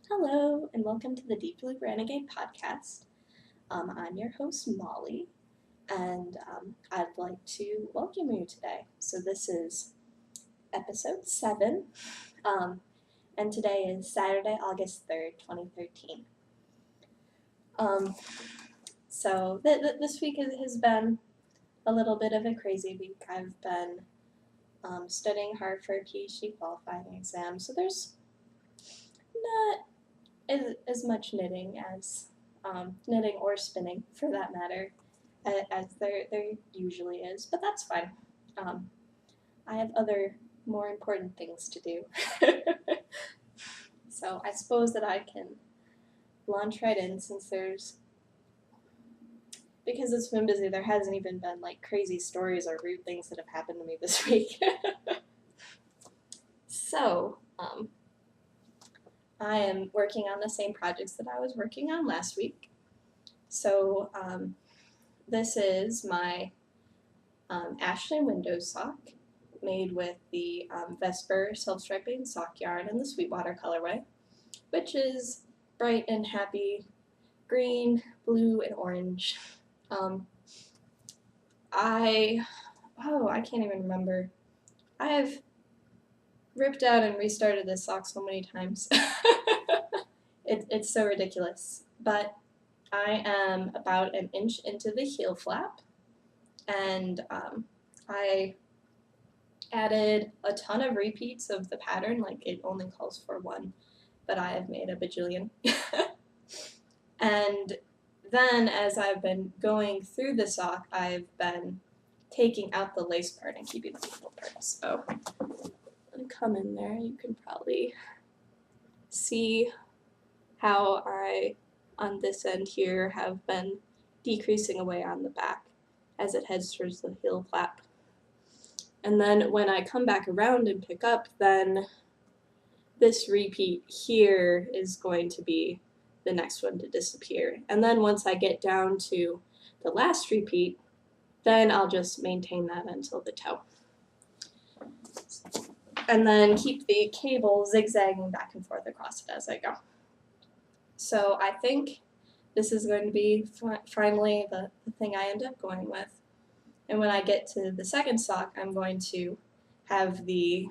Hello, and welcome to the Deepbluerenegade podcast. I'm your host, Molly, and I'd like to welcome you today. So, this is episode 7, and today is Saturday, August 3rd, 2013. This week has been a little bit of a crazy week. I've been studying hard for a PhD qualifying exam, so there's not as much knitting as knitting or spinning, for that matter, as there usually is, but that's fine. I have other more important things to do. So I suppose that I can launch right in because it's been busy, there hasn't even been like crazy stories or rude things that have happened to me this week. So, I am working on the same projects that I was working on last week. So, this is my Ashton window sock made with the Vesper self-striping sock yarn in the Sweetwater colorway, which is bright and happy green, blue, and orange. I can't even remember. I have ripped out and restarted this sock so many times. It's so ridiculous. But I am about an inch into the heel flap, and I added a ton of repeats of the pattern, like it only calls for one, but I have made a bajillion. And then as I've been going through the sock, I've been taking out the lace part and keeping the little parts. So I'm going to come in there. You can probably see how I, on this end here, have been decreasing away on the back as it heads towards the heel flap. And then when I come back around and pick up, then this repeat here is going to be the next one to disappear. And then once I get down to the last repeat, then I'll just maintain that until the toe. And then keep the cable zigzagging back and forth across it as I go. So I think this is going to be finally the thing I end up going with. And when I get to the second sock, I'm going to have the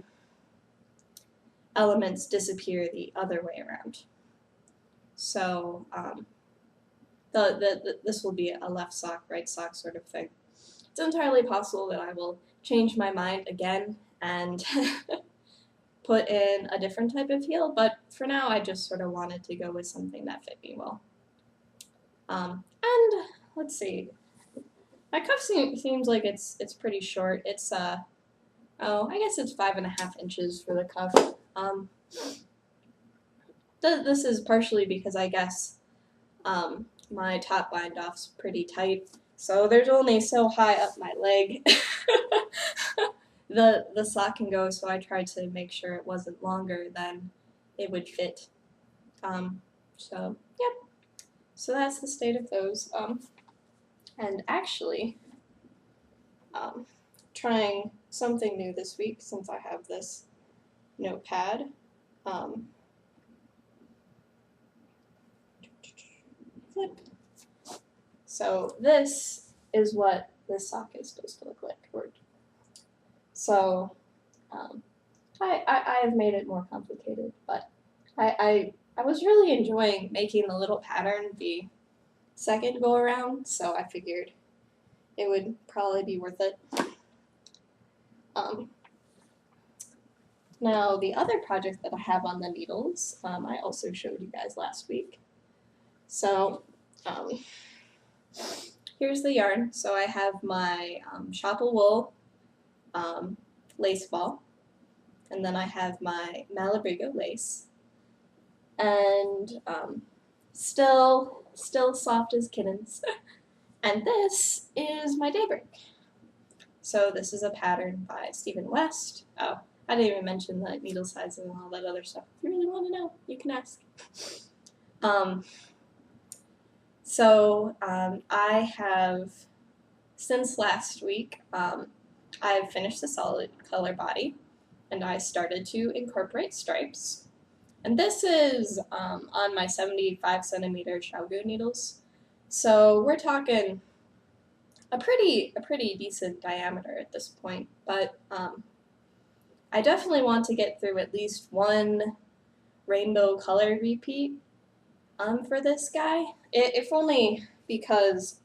elements disappear the other way around. So this will be a left sock, right sock sort of thing. It's entirely possible that I will change my mind again and put in a different type of heel, but for now I just sort of wanted to go with something that fit me well. And let's see. My cuff seems like it's pretty short. It's I guess it's 5.5 inches for the cuff. This is partially because I guess my top bind off's pretty tight, so there's only so high up my leg the sock can go. So I tried to make sure it wasn't longer than it would fit. So yep. So that's the state of those. And actually, trying something new this week since I have this notepad. Flip. So this is what this sock is supposed to look like. So I have made it more complicated, but I was really enjoying making the little pattern the second go around, so I figured it would probably be worth it. Now the other project that I have on the needles, I also showed you guys last week. So here's the yarn. So I have my Schoppel wool lace ball, and then I have my Malabrigo lace, and still soft as kittens. And this is my Daybreak. So this is a pattern by Stephen West. Oh, I didn't even mention the needle size and all that other stuff. If you really want to know, you can ask. I have, since last week, I've finished the solid color body, and I started to incorporate stripes. And this is on my 75 centimeter Xiaogu needles. So we're talking a pretty decent diameter at this point, but I definitely want to get through at least one rainbow color repeat for this guy, if only because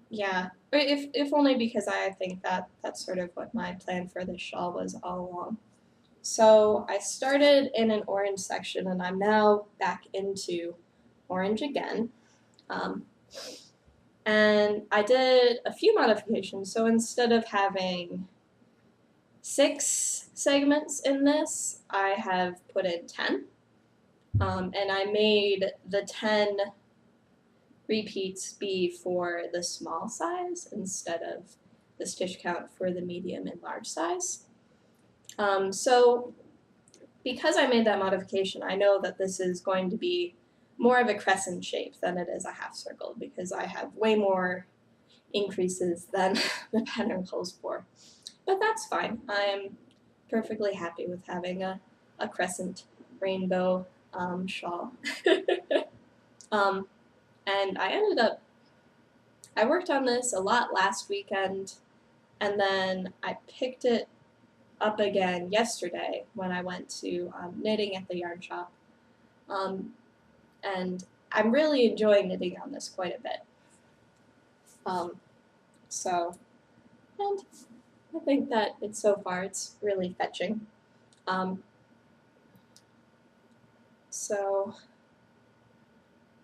yeah, if only because I think that that's sort of what my plan for this shawl was all along. So I started in an orange section and I'm now back into orange again. And I did a few modifications. So instead of having 6 segments in this, I have put in 10. And I made the 10 repeats be for the small size instead of the stitch count for the medium and large size. So because I made that modification, I know that this is going to be more of a crescent shape than it is a half circle because I have way more increases than the pattern calls for. But that's fine. I'm perfectly happy with having a crescent rainbow shawl. And I worked on this a lot last weekend, and then I picked it up again yesterday when I went to knitting at the yarn shop. And I'm really enjoying knitting on this quite a bit. And I think that so far it's really fetching. So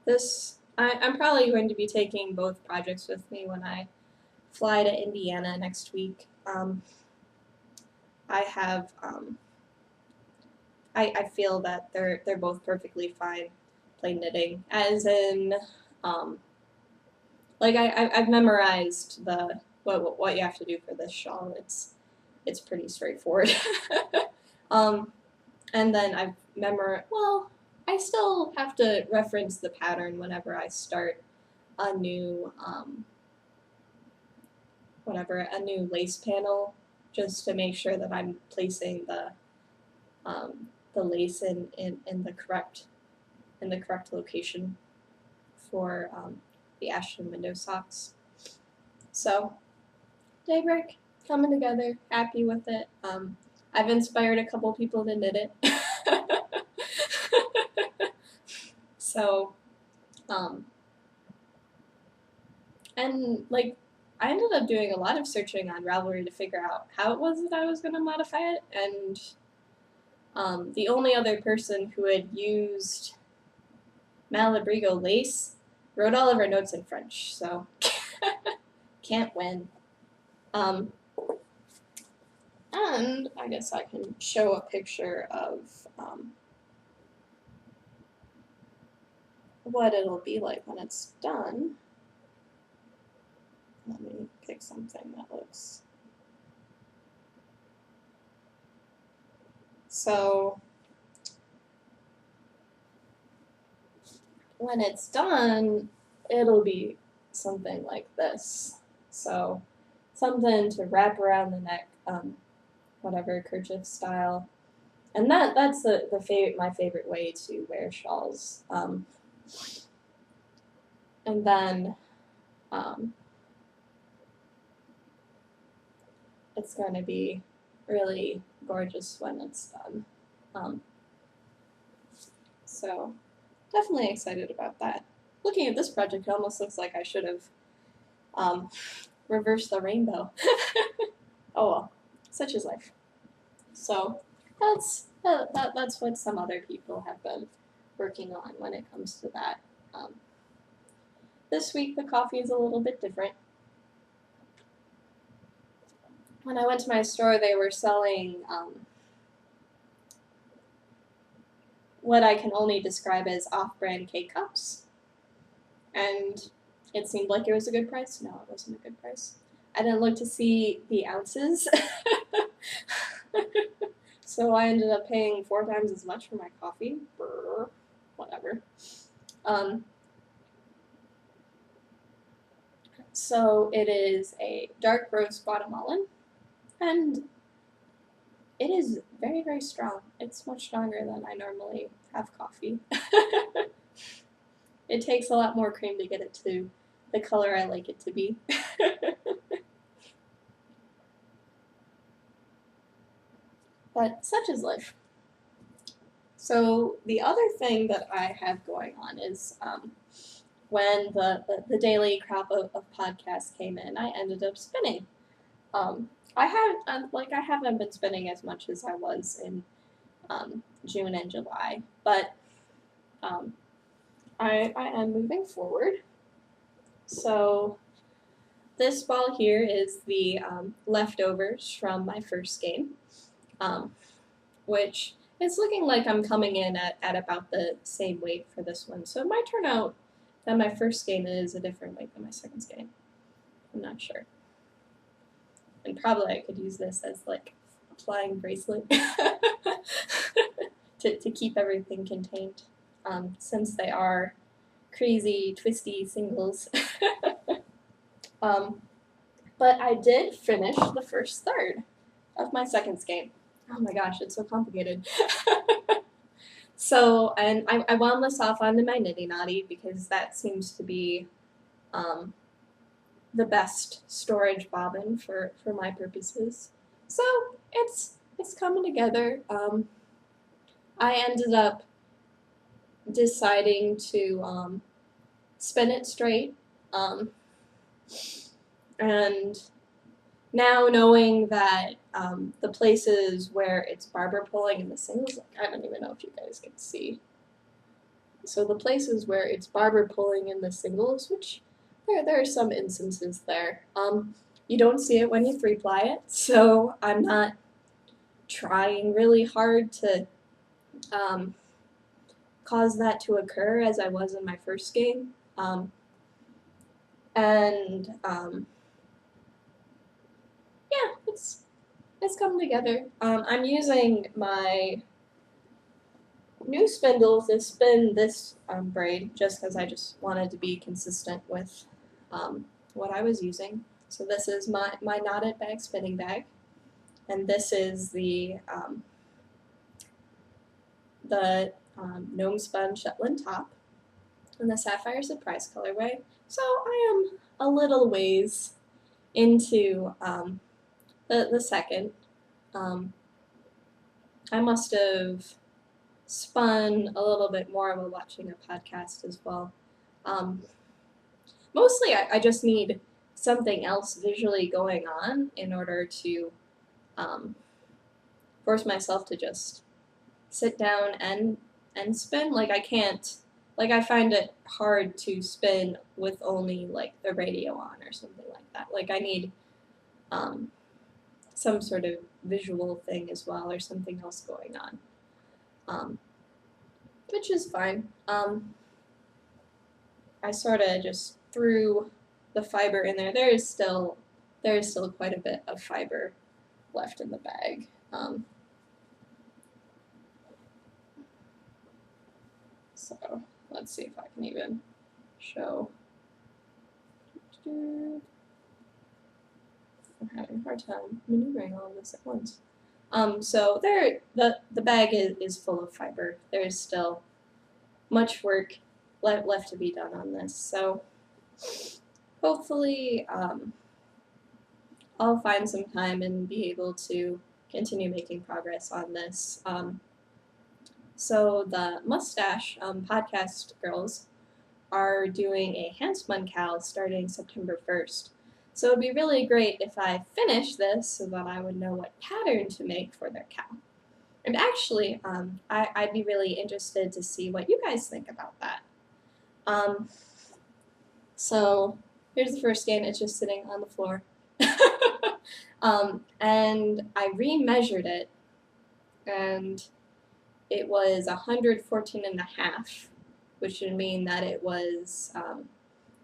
this, I'm probably going to be taking both projects with me when I fly to Indiana next week. I feel that they're both perfectly fine plain knitting, as in like I've memorized the what you have to do for this shawl. It's pretty straightforward. And then I've I still have to reference the pattern whenever I start a new a new lace panel, just to make sure that I'm placing the lace in the correct location for the Ashton window socks. So Daybreak coming together, happy with it. I've inspired a couple people to knit it. So, and like, I ended up doing a lot of searching on Ravelry to figure out how it was that I was going to modify it, and the only other person who had used Malabrigo lace wrote all of her notes in French, so can't win. And I guess I can show a picture of what it'll be like when it's done. Let me pick something that looks... So when it's done, it'll be something like this. So something to wrap around the neck, whatever, kerchief style. And that's my favorite way to wear shawls. And then it's going to be really gorgeous when it's done. So definitely excited about that. Looking at this project, it almost looks like I should have reversed the rainbow. Oh well, such is life. So that's what some other people have been working on when it comes to that. This week the coffee is a little bit different. When I went to my store, they were selling what I can only describe as off-brand K-cups, and it seemed like it was a good price. No, it wasn't a good price. I didn't look to see the ounces, so I ended up paying 4 times as much for my coffee. Brr, whatever. So it is a dark roast Guatemalan, and it is very, very strong. It's much stronger than I normally have coffee. It takes a lot more cream to get it to the color I like it to be. But such is life. So the other thing that I have going on is when the daily crop of podcasts came in, I ended up spinning. I haven't been spinning as much as I was in June and July, but I am moving forward. So this ball here is the leftovers from my first game, which it's looking like I'm coming in at about the same weight for this one. So it might turn out that my first game is a different weight than my second game. I'm not sure. And probably I could use this as like a flying bracelet to keep everything contained, since they are crazy, twisty singles. But I did finish the first third of my second game. Oh my gosh, it's so complicated. So, and I wound this off onto my nitty knotty because that seems to be the best storage bobbin for my purposes. So it's coming together. I ended up deciding to spin it straight, and now knowing that the places where it's barber pulling in the singles, I don't even know if you guys can see. So the places where it's barber pulling in the singles, which there are some instances there, you don't see it when you 3-ply it, so I'm not trying really hard to cause that to occur as I was in my first game. Yeah, it's come together. I'm using my new spindle to spin this braid just because I just wanted to be consistent with what I was using. So this is my knotted bag spinning bag, and this is the Gnomespun Shetland top and the Sapphire Surprise colorway. So I am a little ways into the second. I must have spun a little bit more while watching a podcast as well. Mostly I just need something else visually going on in order to force myself to just sit down and spin. Like I can't, like I find it hard to spin with only like the radio on or something like that. Like I need some sort of visual thing as well or something else going on, which is fine. I sort of just threw the fiber in there. There is still quite a bit of fiber left in the bag. So let's see if I can even show. I'm having a hard time maneuvering all of this at once. So the bag is full of fiber. There is still much work left to be done on this. So hopefully I'll find some time and be able to continue making progress on this. So the Mustache podcast girls are doing a hand-spun cowl starting September 1st. So it would be really great if I finished this so that I would know what pattern to make for their cowl. And actually, I'd be really interested to see what you guys think about that. So here's the first game. It's just sitting on the floor. And I remeasured it, and it was 114.5, which would mean that it was,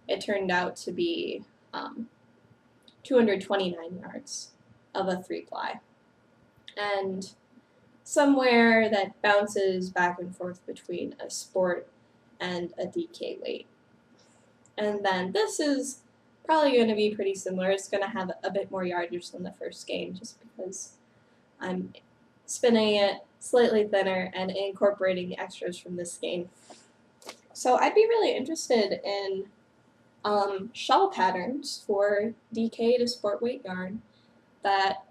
it turned out to be 229 yards of a 3-ply. And somewhere that bounces back and forth between a sport and a DK weight. And then this is probably going to be pretty similar. It's going to have a bit more yardage than the first game just because I'm spinning it slightly thinner, and incorporating the extras from this skein. So I'd be really interested in shawl patterns for DK to sport weight yarn that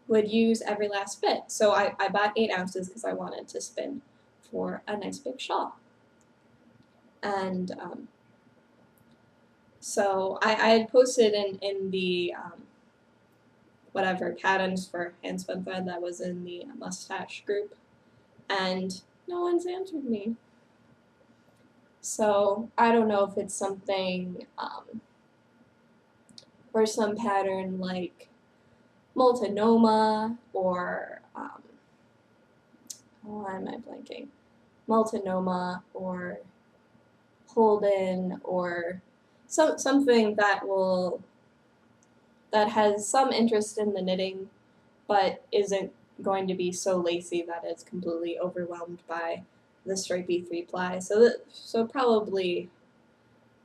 would use every last bit. So I bought 8 ounces because I wanted to spin for a nice big shawl. And so I had posted in the whatever patterns for handspun thread that was in the mustache group, and no one's answered me. So I don't know if it's something or some pattern like Multnomah or why am I blanking? Multnomah or Holden or something that has some interest in the knitting, but isn't going to be so lacy that it's completely overwhelmed by the stripy 3-ply. So probably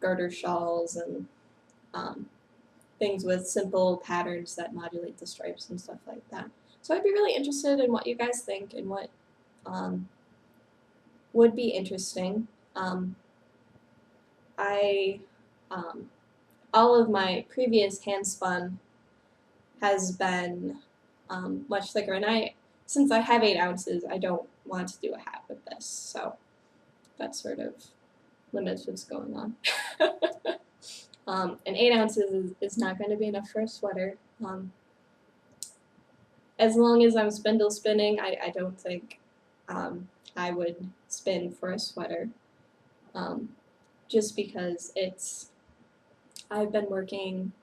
garter shawls and things with simple patterns that modulate the stripes and stuff like that. So I'd be really interested in what you guys think and what would be interesting. All of my previous handspun has been much thicker, and since I have 8 ounces, I don't want to do a half of this, so that sort of limits what's going on. And 8 ounces is not going to be enough for a sweater. As long as I'm spindle spinning, I don't think I would spin for a sweater, just because I've been working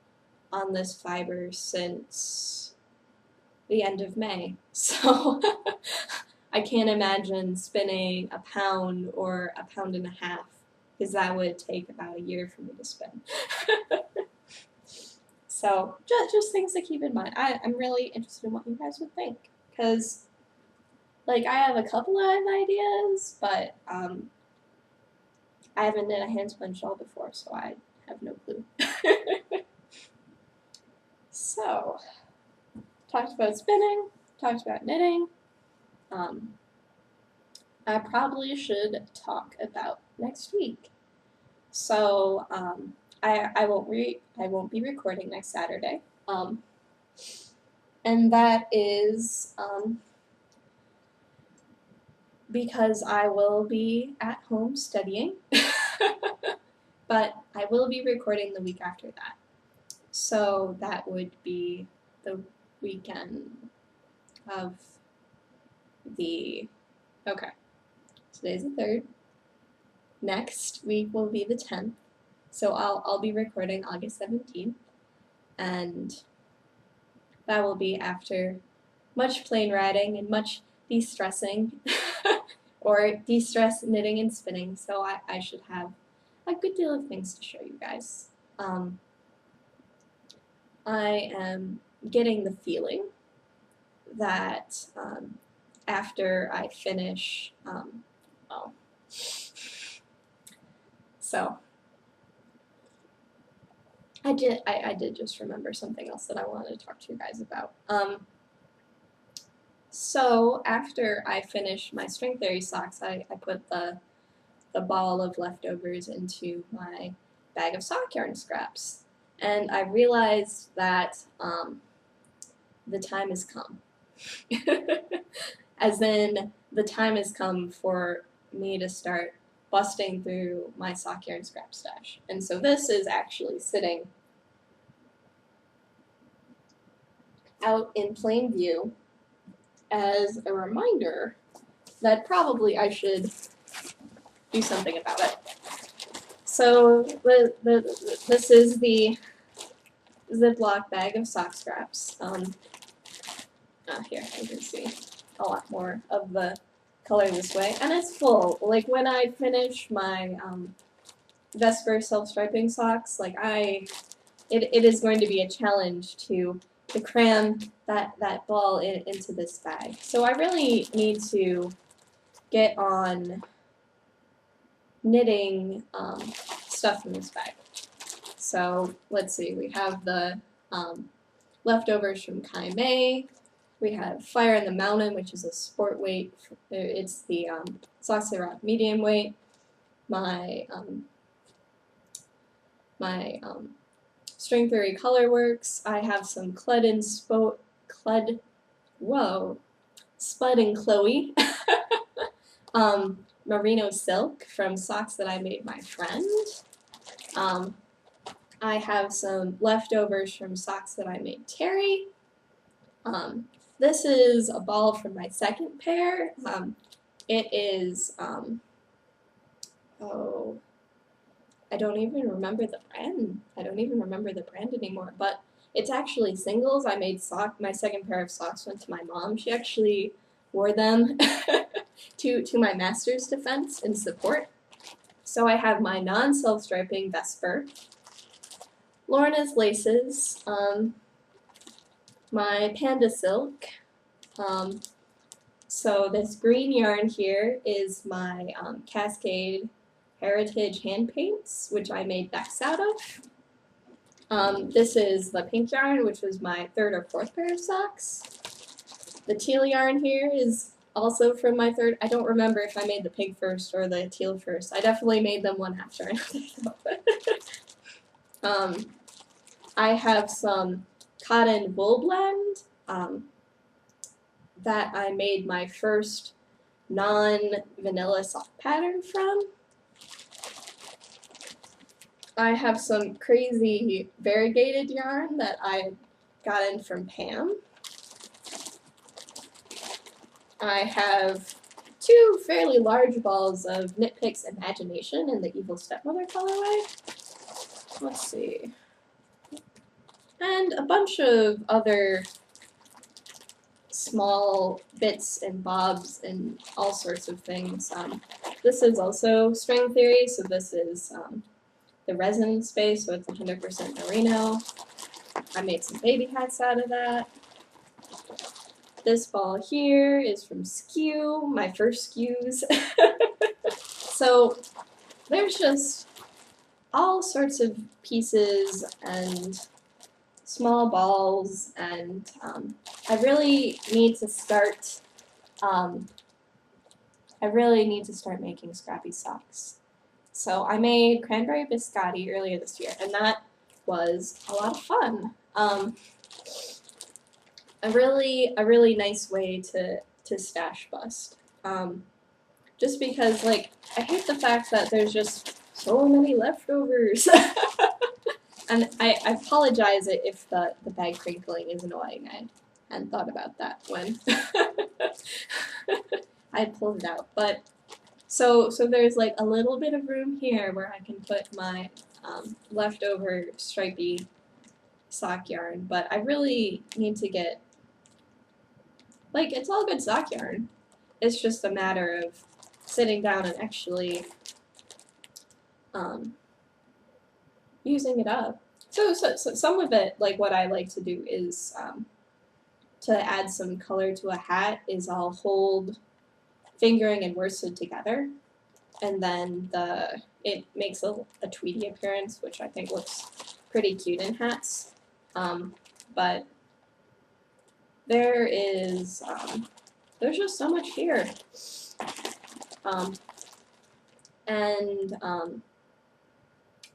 on this fiber since the end of May, so I can't imagine spinning a pound or a pound and a half, because that would take about a year for me to spin. So just things to keep in mind. I'm really interested in what you guys would think, because like I have a couple of ideas, but I haven't knit a handspun shawl before, so I have no clue. So, talked about spinning, talked about knitting. I probably should talk about next week. So, I won't be recording next Saturday. And that is because I will be at home studying. But I will be recording the week after that. So that would be the weekend of okay, today's the 3rd. Next week will be the 10th. So I'll be recording August 17th. And that will be after much plane riding and much de-stressing, or de-stress knitting and spinning. So I should have a good deal of things to show you guys. I am getting the feeling that after I finish, so I did just remember something else that I wanted to talk to you guys about. So after I finish my string theory socks, I put the ball of leftovers into my bag of sock yarn scraps, and I realized that the time has come. As in, the time has come for me to start busting through my sock yarn scrap stash. And so this is actually sitting out in plain view as a reminder that probably I should do something about it. So this is the Ziploc bag of sock scraps. Here, you can see a lot more of the color this way, and it's full. Like when I finish my Vesper self-striping socks, like it is going to be a challenge to cram that ball into this bag. So I really need to get on knitting stuff in this bag. So let's see, we have the leftovers from Kai May. We have Fire in the Mountain, which is a sport weight. It's the Socks That Rock medium weight. My String Theory Colorworks. I have some Spud and Chloe. Merino Silk from socks that I made my friend. I have some leftovers from socks that I made Terry. This is a ball from my second pair. It is, oh, I don't even remember the brand. I don't even remember the brand anymore, but it's actually singles. I made my second pair of socks went to my mom. She actually wore them to my master's defense in support. So I have my non-self-striping Vesper, Lorna's laces, my Panda Silk. So this green yarn here is my Cascade Heritage hand paints, which I made decks out of. This is the pink yarn, which was my third or fourth pair of socks. The teal yarn here is also from my third. I don't remember if I made the pink first or the teal first. I definitely made them one after another. I have some cotton wool blend that I made my first non-vanilla sock pattern from. I have some crazy variegated yarn that I got in from Pam. I have two fairly large balls of Nitpick's Imagination in the Evil Stepmother colorway. Let's see. And a bunch of other small bits and bobs and all sorts of things. This is also String Theory, so this is the resin space, so it's 100% merino. I made some baby hats out of that. This ball here is from Skew, my first Skews. So there's just all sorts of pieces and small balls, and I really need to start making Scrappy Socks. So I made Cranberry Biscotti earlier this year, and that was a lot of fun. A really nice way to stash bust. Just because, like, I hate the fact that there's just so many leftovers. And I apologize if the bag crinkling is annoying. I hadn't thought about that when I pulled it out. But so there's like a little bit of room here where I can put my leftover stripy sock yarn. But I really need to get, like, it's all good sock yarn. It's just a matter of sitting down and actually using it up. So some of it, like what I like to do is to add some color to a hat is I'll hold fingering and worsted together, and then it makes a tweedy appearance, which I think looks pretty cute in hats. But there's just so much here.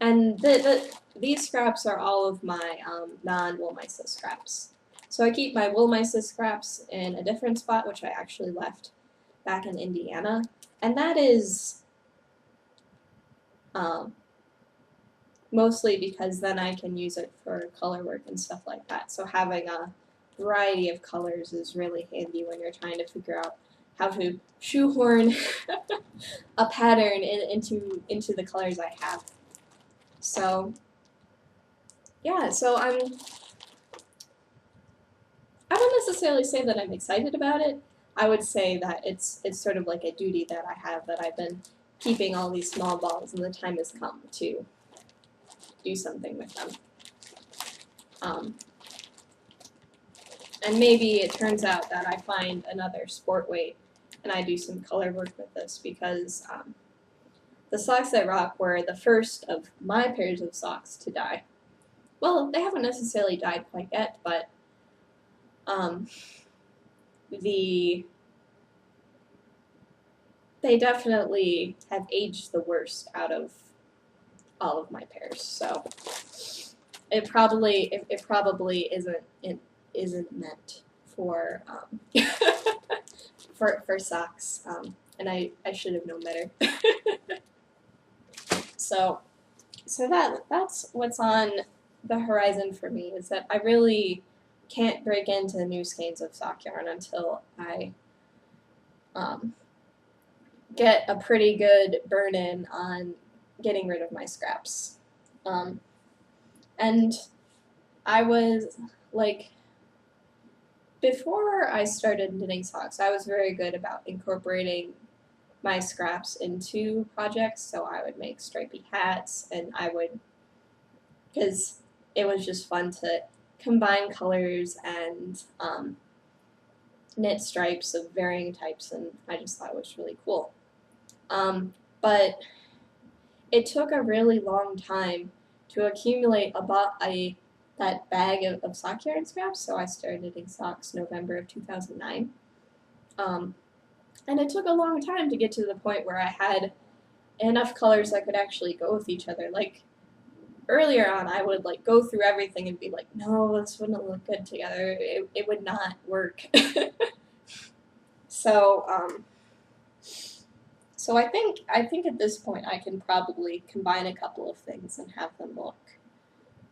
And these scraps are all of my non-Woolmeisa scraps. So I keep my Woolmeisa scraps in a different spot, which I actually left back in Indiana. And that is mostly because then I can use it for color work and stuff like that. So having a variety of colors is really handy when you're trying to figure out how to shoehorn a pattern into the colors I have. So yeah, so I don't necessarily say that I'm excited about it. I would say that it's sort of like a duty that I have, that I've been keeping all these small balls, and the time has come to do something with them. And maybe it turns out that I find another sport weight and I do some color work with this, because the Socks That Rock were the first of my pairs of socks to die. Well, they haven't necessarily died quite yet, but they definitely have aged the worst out of all of my pairs. So it probably isn't meant for for socks. And I should have known better. So that's what's on the horizon for me, is that I really can't break into new skeins of sock yarn until I get a pretty good burn-in on getting rid of my scraps. And I was, like, before I started knitting socks, I was very good about incorporating my scraps into projects. So I would make stripy hats, and I would, because it was just fun to combine colors and knit stripes of varying types, and I just thought it was really cool. But it took a really long time to accumulate that bag of sock yarn scraps, so I started knitting socks November of 2009. And it took a long time to get to the point where I had enough colors that could actually go with each other. Like, earlier on, I would like go through everything and be like, no, this wouldn't look good together. It would not work. So I think at this point I can probably combine a couple of things and have them look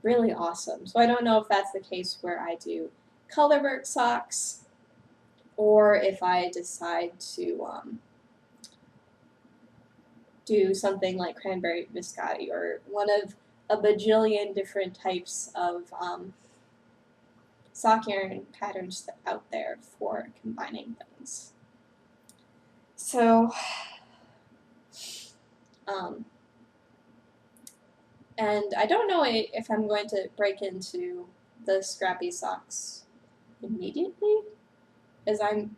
really awesome. So I don't know if that's the case where I do colorwork socks, or if I decide to do something like cranberry biscotti, or one of a bajillion different types of sock yarn patterns out there for combining things. So, and I don't know if I'm going to break into the Scrappy Socks immediately, as I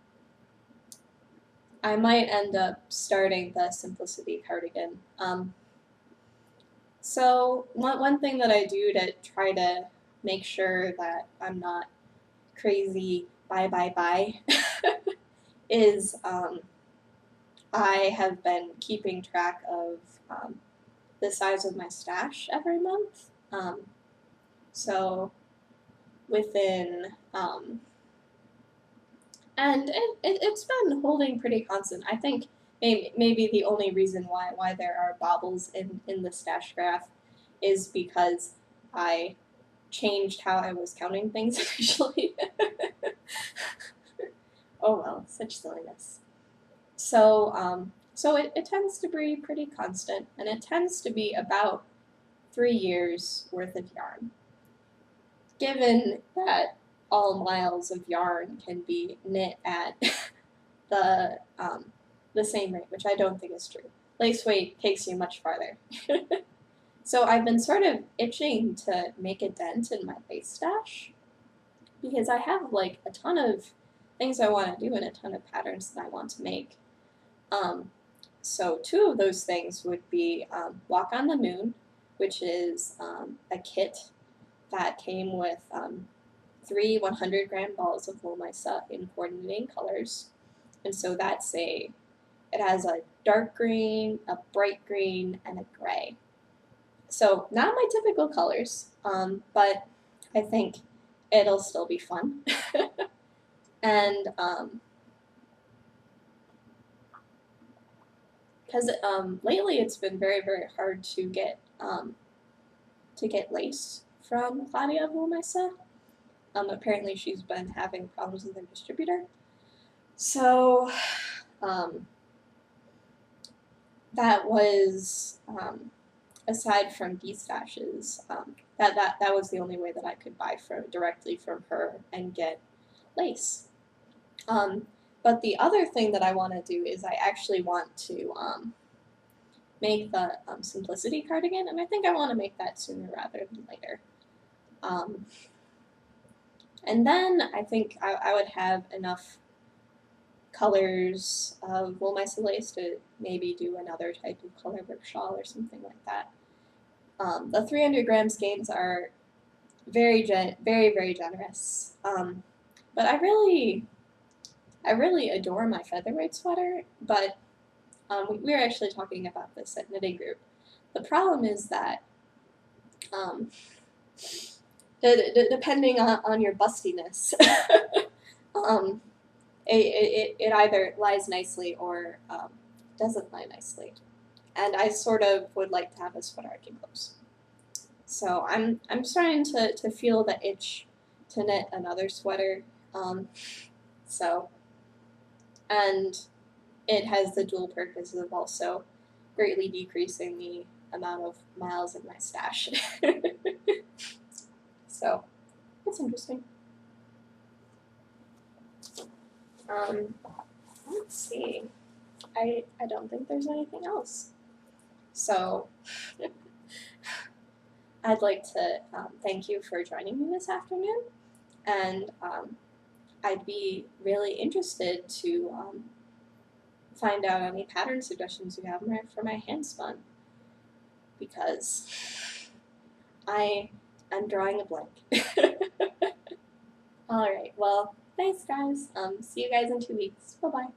might end up starting the Simplicity cardigan. So one thing that I do to try to make sure that I'm not crazy bye is I have been keeping track of the size of my stash every month. So within, and it's been holding pretty constant. I think maybe the only reason why there are bobbles in the stash graph is because I changed how I was counting things initially. Oh well, such silliness. So so it tends to be pretty constant, and it tends to be about 3 years worth of yarn. Given that all miles of yarn can be knit at the same rate, which I don't think is true. Lace weight takes you much farther. So I've been sort of itching to make a dent in my lace stash, because I have like a ton of things I want to do and a ton of patterns that I want to make. So 2 of those things would be Walk on the Moon, which is a kit that came with 3 100-gram balls of wool mica in coordinating colors. And so it has a dark green, a bright green, and a gray. So not my typical colors, but I think it'll still be fun. And because lately it's been very, very hard to get lace from Claudia Wool mica. Apparently she's been having problems with her distributor. So that was, aside from bee stashes, that was the only way that I could buy directly from her and get lace. But the other thing that I want to do is I actually want to make the Simplicity cardigan, and I think I want to make that sooner rather than later. And then I think I would have enough colors of wool mica lace to maybe do another type of colorwork shawl or something like that. The 300-gram skeins are very, very, very generous. But I really I really adore my featherweight sweater, but we were actually talking about this at knitting group. The problem is that depending on your bustiness, it either lies nicely or doesn't lie nicely. And I sort of would like to have a sweater I can close. So I'm starting to feel the itch to knit another sweater. And it has the dual purpose of also greatly decreasing the amount of miles in my stash. So it's interesting. Let's see. I don't think there's anything else. So I'd like to thank you for joining me this afternoon, and I'd be really interested to find out any pattern suggestions you have for my hand spun, because I am drawing a blank. Alright, well, thanks guys. See you guys in 2 weeks. Bye-bye.